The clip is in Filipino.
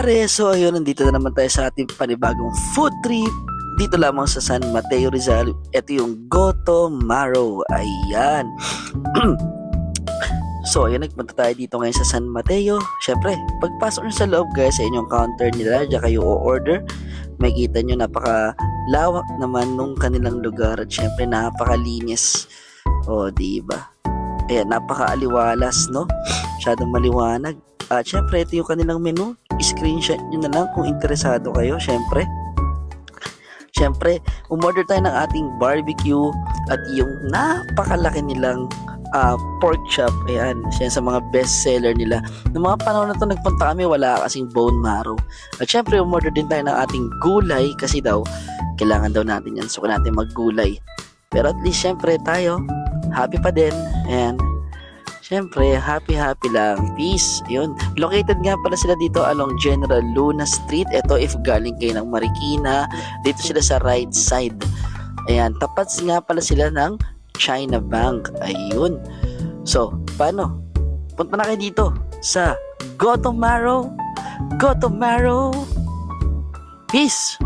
pare, so ayun, nandito na naman tayo sa ating panibagong food trip dito lamang sa San Mateo Rizal. Ito yung Goto Maro. Ayan. So ayun, nagpunta tayo dito ngayon sa San Mateo. Syempre, pagpasok nyo sa loob guys, sa inyong counter nila, diyan kayo o-order. Makikita nyo napakalawak naman nung kanilang lugar at syempre napakalinis. O, diba? Ayan, napakaaliwalas, no? Masyadong maliwanag. At syempre, ito yung kanilang menu. I-screenshot nyo na lang kung interesado kayo, syempre. Syempre, umorder tayo ng ating barbecue at yung napakalaki nilang pork chop. Ayan, siya sa mga best seller nila. Noong mga panahon na to nagpunta kami, wala kasing bone marrow. At syempre, umorder din tayo ng ating gulay kasi daw, kailangan daw natin yan. So, natin maggulay. Pero at least, syempre, tayo, happy pa din. And syempre, happy lang. Peace. Yun. Located nga pala sila dito along General Luna Street. Ito if galing kayo ng Marikina. Dito sila sa right side. Ayan. Tapat nga pala sila ng China Bank. Ayun. So, paano? Punta na kayo dito sa Goto Maro. Goto Maro. Peace.